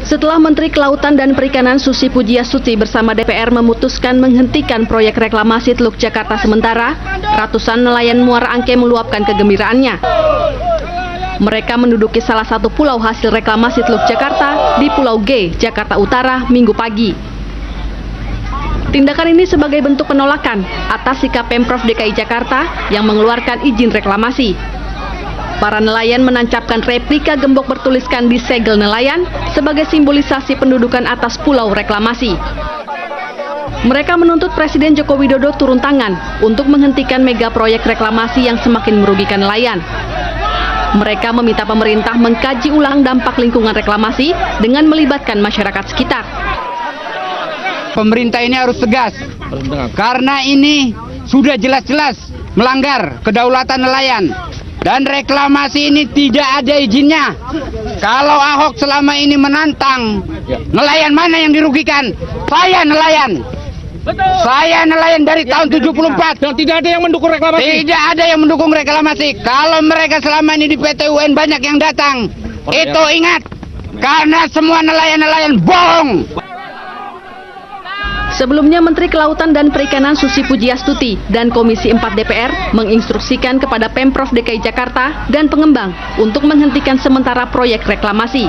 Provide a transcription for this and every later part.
Setelah Menteri Kelautan dan Perikanan Susi Pujiastuti bersama DPR memutuskan menghentikan proyek reklamasi Teluk Jakarta sementara, ratusan nelayan Muara Angke meluapkan kegembiraannya. Mereka menduduki salah satu pulau hasil reklamasi Teluk Jakarta di Pulau G, Jakarta Utara, Minggu pagi. Tindakan ini sebagai bentuk penolakan atas sikap Pemprov DKI Jakarta yang mengeluarkan izin reklamasi. Para nelayan menancapkan replika gembok bertuliskan di segel nelayan sebagai simbolisasi pendudukan atas pulau reklamasi. Mereka menuntut Presiden Joko Widodo turun tangan untuk menghentikan mega proyek reklamasi yang semakin merugikan nelayan. Mereka meminta pemerintah mengkaji ulang dampak lingkungan reklamasi dengan melibatkan masyarakat sekitar. Pemerintah ini harus tegas, karena ini sudah jelas-jelas melanggar kedaulatan nelayan. Dan reklamasi ini tidak ada izinnya. Kalau Ahok selama ini menantang, nelayan mana yang dirugikan? Saya nelayan. Saya nelayan dari tahun 74. Dan tidak ada yang mendukung reklamasi? Tidak ada yang mendukung reklamasi. Kalau mereka selama ini di PT UN banyak yang datang, itu ingat, karena semua nelayan-nelayan bohong. Sebelumnya Menteri Kelautan dan Perikanan Susi Pujiastuti dan Komisi 4 DPR menginstruksikan kepada Pemprov DKI Jakarta dan pengembang untuk menghentikan sementara proyek reklamasi.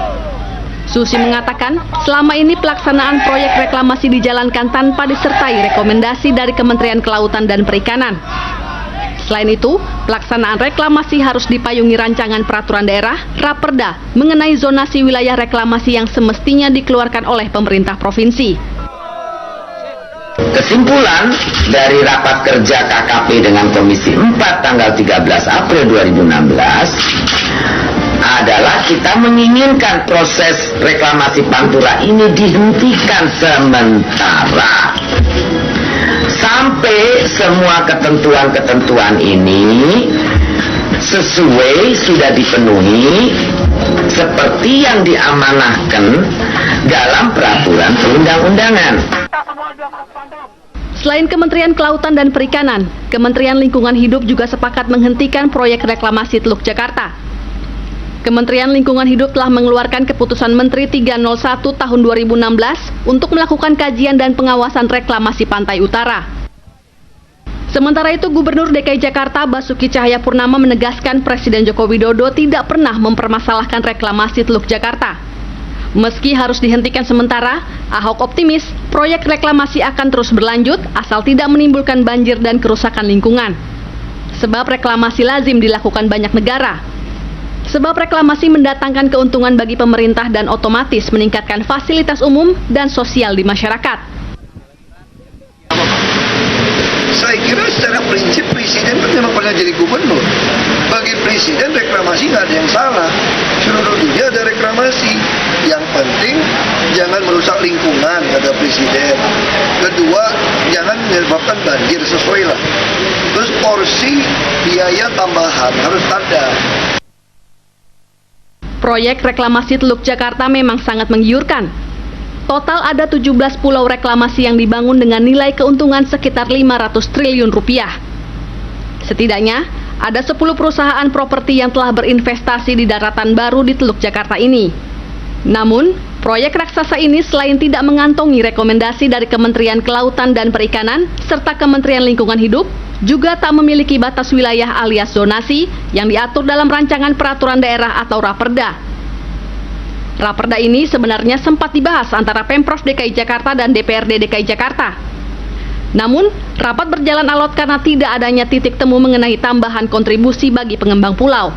Susi mengatakan selama ini pelaksanaan proyek reklamasi dijalankan tanpa disertai rekomendasi dari Kementerian Kelautan dan Perikanan. Selain itu, pelaksanaan reklamasi harus dipayungi rancangan peraturan daerah Raperda mengenai zonasi wilayah reklamasi yang semestinya dikeluarkan oleh pemerintah provinsi. Kesimpulan dari rapat kerja KKP dengan Komisi 4 tanggal 13 April 2016 adalah kita menginginkan proses reklamasi Pantura ini dihentikan sementara sampai semua ketentuan-ketentuan ini sesuai sudah dipenuhi seperti yang diamanahkan dalam peraturan perundang-undangan. Selain Kementerian Kelautan dan Perikanan, Kementerian Lingkungan Hidup juga sepakat menghentikan proyek reklamasi Teluk Jakarta. Kementerian Lingkungan Hidup telah mengeluarkan keputusan Menteri 301 tahun 2016 untuk melakukan kajian dan pengawasan reklamasi Pantai Utara. Sementara itu, Gubernur DKI Jakarta Basuki Cahayapurnama menegaskan Presiden Joko Widodo tidak pernah mempermasalahkan reklamasi Teluk Jakarta. Meski harus dihentikan sementara, Ahok optimis proyek reklamasi akan terus berlanjut asal tidak menimbulkan banjir dan kerusakan lingkungan. Sebab reklamasi lazim dilakukan banyak negara. Sebab reklamasi mendatangkan keuntungan bagi pemerintah dan otomatis meningkatkan fasilitas umum dan sosial di masyarakat. Saya kira secara prinsip Presiden kan memang pernah jadi gubernur. Bagi Presiden reklamasi nggak ada yang salah. Seluruh dunia ada reklamasi. Yang penting jangan merusak lingkungan, kata Presiden. Kedua, jangan menyebabkan banjir, sesuai lah. Terus porsi biaya tambahan harus ada. Proyek reklamasi Teluk Jakarta memang sangat menggiurkan. Total ada 17 pulau reklamasi yang dibangun dengan nilai keuntungan sekitar 500 triliun rupiah. Setidaknya, ada 10 perusahaan properti yang telah berinvestasi di daratan baru di Teluk Jakarta ini. Namun, proyek raksasa ini selain tidak mengantongi rekomendasi dari Kementerian Kelautan dan Perikanan serta Kementerian Lingkungan Hidup, juga tak memiliki batas wilayah alias zonasi yang diatur dalam rancangan peraturan daerah atau Raperda. Raperda ini sebenarnya sempat dibahas antara Pemprov DKI Jakarta dan DPRD DKI Jakarta. Namun, rapat berjalan alot karena tidak adanya titik temu mengenai tambahan kontribusi bagi pengembang pulau.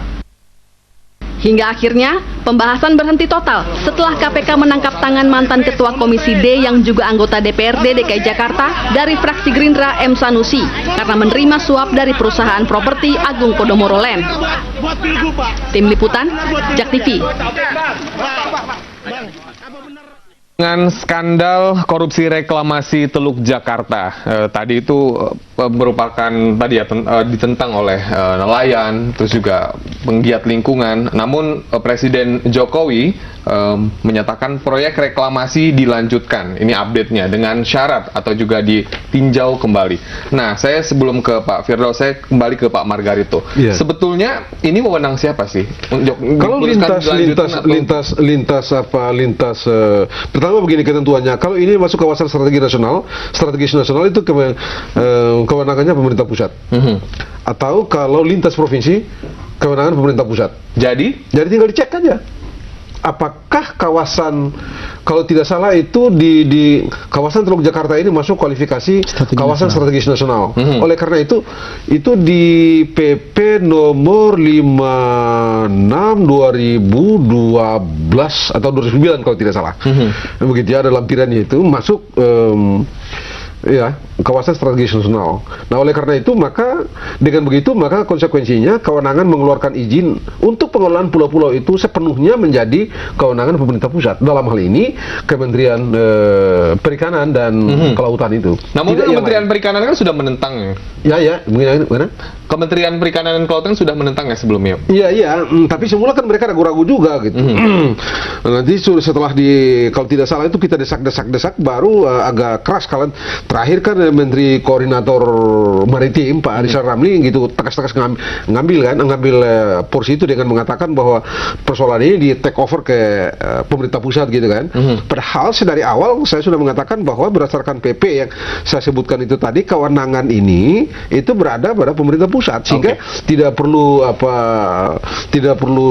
Hingga akhirnya, pembahasan berhenti total setelah KPK menangkap tangan mantan Ketua Komisi D yang juga anggota DPRD DKI Jakarta dari fraksi Gerindra M. Sanusi karena menerima suap dari perusahaan properti Agung Podomoro Land. Tim Liputan, JAK TV. Dengan skandal korupsi reklamasi Teluk Jakarta, tadi itu merupakan ditentang oleh nelayan, terus juga penggiat lingkungan. Namun Presiden Jokowi menyatakan proyek reklamasi dilanjutkan. Ini update-nya dengan syarat atau juga ditinjau kembali. Nah, saya sebelum ke Pak Firdaus, saya kembali ke Pak Margarito. Iya. Sebetulnya ini wewenang siapa sih? Kalau lintas pertama begini ketentuannya. Kalau ini masuk kawasan strategis nasional itu kewenangannya pemerintah pusat. Atau kalau lintas provinsi, kewenangan pemerintah pusat. Jadi tinggal dicek aja. Apakah kawasan, kalau tidak salah itu di kawasan Teluk Jakarta ini masuk kualifikasi kawasan strategis nasional. Oleh karena itu di PP nomor 56 2012 atau 2009 kalau tidak salah. Begitu ya, ada lampirannya itu masuk ya, kawasan strategis nasional. Nah, oleh karena itu maka dengan begitu maka konsekuensinya kewenangan mengeluarkan izin untuk pengelolaan pulau-pulau itu sepenuhnya menjadi kewenangan pemerintah pusat. Dalam hal ini Kementerian Perikanan dan Kelautan itu. Namun Kementerian Perikanan kan sudah menentang. Ya, bagaimana? Kementerian Perikanan dan Kelautan sudah menentang ya sebelumnya. Iya, tapi semula kan mereka ragu-ragu juga gitu. Nanti setelah kalau tidak salah itu kita desak baru agak keras kalian. Terakhir kan Menteri Koordinator Maritim Pak Rizal Ramli gitu tegas-tegas ngambil porsi itu dengan mengatakan bahwa persoalan ini di take over ke pemerintah pusat gitu kan. Padahal dari awal saya sudah mengatakan bahwa berdasarkan PP yang saya sebutkan itu tadi, kewenangan ini itu berada pada pemerintah pusat sehingga tidak perlu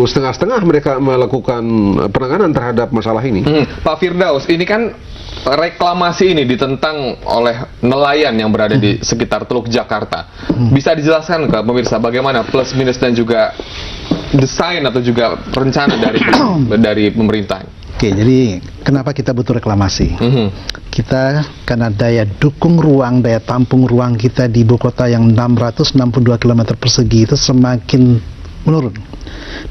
setengah-setengah mereka melakukan penanganan terhadap masalah ini. Pak Firdaus, ini kan reklamasi ini ditentang oleh nelayan yang berada di sekitar Teluk Jakarta. Bisa dijelaskan ke pemirsa bagaimana plus minus dan juga desain atau juga rencana dari pemerintah? Oke, jadi kenapa kita butuh reklamasi? Kita karena daya dukung ruang, daya tampung ruang kita di ibu kota yang 662 km persegi itu semakin menurun.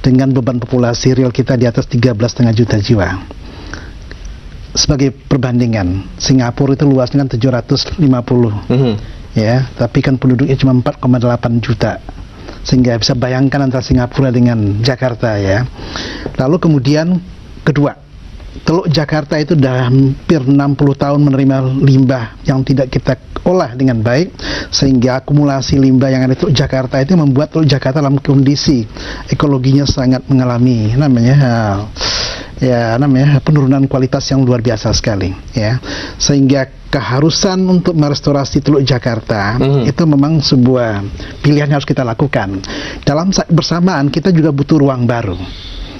Dengan beban populasi real kita di atas 13,5 juta jiwa. Sebagai perbandingan, Singapura itu luasnya kan 750, ya, tapi kan penduduknya cuma 4,8 juta, sehingga bisa bayangkan antara Singapura dengan Jakarta, ya. Lalu kemudian kedua, Teluk Jakarta itu sudah hampir 60 tahun menerima limbah yang tidak kita olah dengan baik, sehingga akumulasi limbah yang ada di Teluk Jakarta itu membuat Teluk Jakarta dalam kondisi ekologinya sangat mengalami penurunan kualitas yang luar biasa sekali, ya, sehingga keharusan untuk merestorasi Teluk Jakarta itu memang sebuah pilihan yang harus kita lakukan. Dalam saat bersamaan kita juga butuh ruang baru.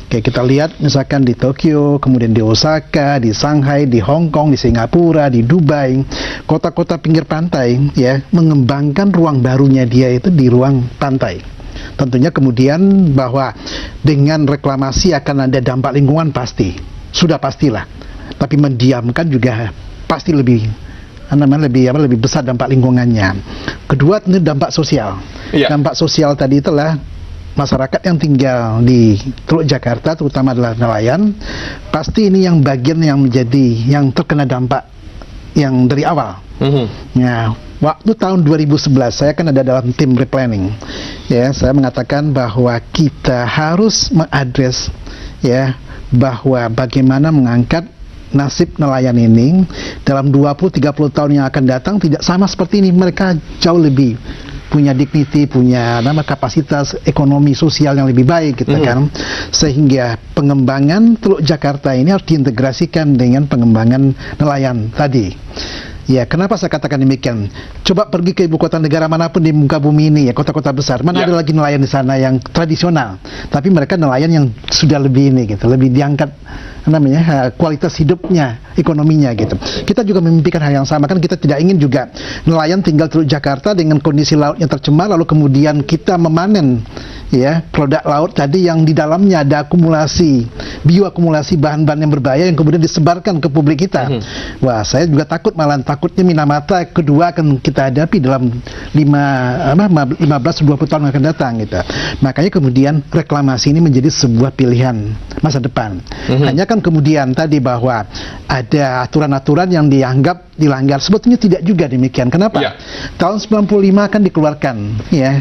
Oke, kita lihat misalkan di Tokyo, kemudian di Osaka, di Shanghai, di Hong Kong, di Singapura, di Dubai, kota-kota pinggir pantai, ya, mengembangkan ruang barunya dia itu di ruang pantai. Tentunya kemudian bahwa dengan reklamasi akan ada dampak lingkungan sudah pastilah. Tapi mendiamkan juga pasti lebih besar dampak lingkungannya. Kedua, tentu dampak sosial. Dampak sosial tadi itulah masyarakat yang tinggal di Teluk Jakarta, terutama adalah nelayan. Pasti ini yang bagian yang terkena dampak yang dari awal. Nah, waktu tahun 2011 saya kan ada dalam tim replanning, ya, saya mengatakan bahwa kita harus mengadres, ya, bahwa bagaimana mengangkat nasib nelayan ini dalam 20-30 tahun yang akan datang tidak sama seperti ini. Mereka jauh lebih punya dignity, punya kapasitas ekonomi sosial yang lebih baik gitu kan, sehingga pengembangan Teluk Jakarta ini harus diintegrasikan dengan pengembangan nelayan tadi. Ya, kenapa saya katakan demikian? Coba pergi ke ibu kota negara manapun di muka bumi ini, ya, kota-kota besar, mana ada lagi nelayan di sana yang tradisional, tapi mereka nelayan yang sudah lebih lebih diangkat kualitas hidupnya, ekonominya gitu. Kita juga memimpikan hal yang sama, kan kita tidak ingin juga nelayan tinggal di Jakarta dengan kondisi lautnya tercemar lalu kemudian kita memanen, ya, produk laut tadi yang di dalamnya ada bioakumulasi bahan-bahan yang berbahaya yang kemudian disebarkan ke publik kita. Wah, saya juga takutnya Minamata kedua akan kita hadapi dalam 15-20 tahun yang akan datang gitu. Makanya kemudian reklamasi ini menjadi sebuah pilihan masa depan. Hanya kan kemudian tadi bahwa ada aturan-aturan yang dianggap dilanggar, sebetulnya tidak juga demikian. Kenapa? Tahun 95 kan dikeluarkan, ya,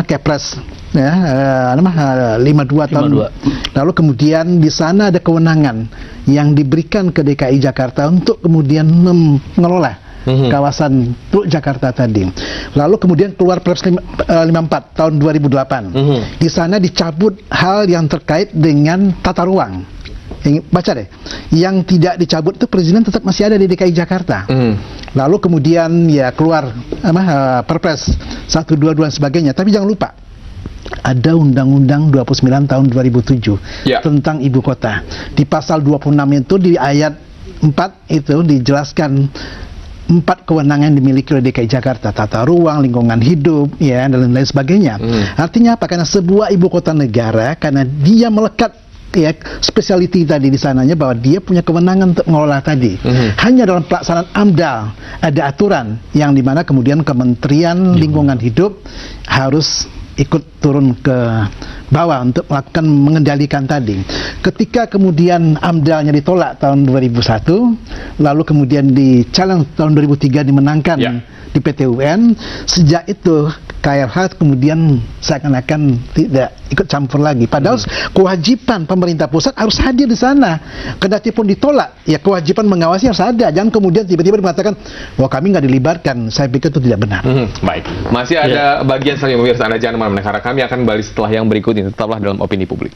Kepres ya, 52 tahun. 52. Lalu kemudian di sana ada kewenangan yang diberikan ke DKI Jakarta untuk kemudian mengelola kawasan Teluk Jakarta tadi. Lalu kemudian keluar Perpres 54 tahun 2008. Di sana dicabut hal yang terkait dengan tata ruang. Baca deh, yang tidak dicabut itu perizinan tetap masih ada di DKI Jakarta. Lalu kemudian ya keluar Perpres 122 dan sebagainya. Tapi jangan lupa ada Undang-Undang 29 tahun 2007 tentang ibu kota. Di pasal 26 itu di ayat 4 itu dijelaskan 4 kewenangan yang dimiliki oleh DKI Jakarta, tata ruang, lingkungan hidup, ya, dan lain-lain sebagainya. Artinya apa? Karena sebuah ibu kota negara, karena dia melekat ya speciality tadi di sananya bahwa dia punya kewenangan untuk mengelola tadi. Hanya dalam pelaksanaan AMDAL ada aturan yang dimana kemudian Kementerian Lingkungan Hidup harus ikut turun ke bawah untuk melakukan mengendalikan tadi. Ketika kemudian AMDAL-nya ditolak tahun 2001, lalu kemudian di challenge tahun 2003 dimenangkan di PT UN, sejak itu KLH kemudian seakan-akan tidak ikut campur lagi. Padahal kewajiban pemerintah pusat harus hadir di sana. Kendati pun ditolak, ya kewajiban mengawasi harus ada. Jangan kemudian tiba-tiba mengatakan, wah kami nggak dilibatkan. Saya pikir itu tidak benar. Baik, masih ada bagian selanjutnya pemirsa. Anda jangan kemana-mana, karena kami akan kembali setelah yang berikut ini. Tetaplah dalam Opini Publik.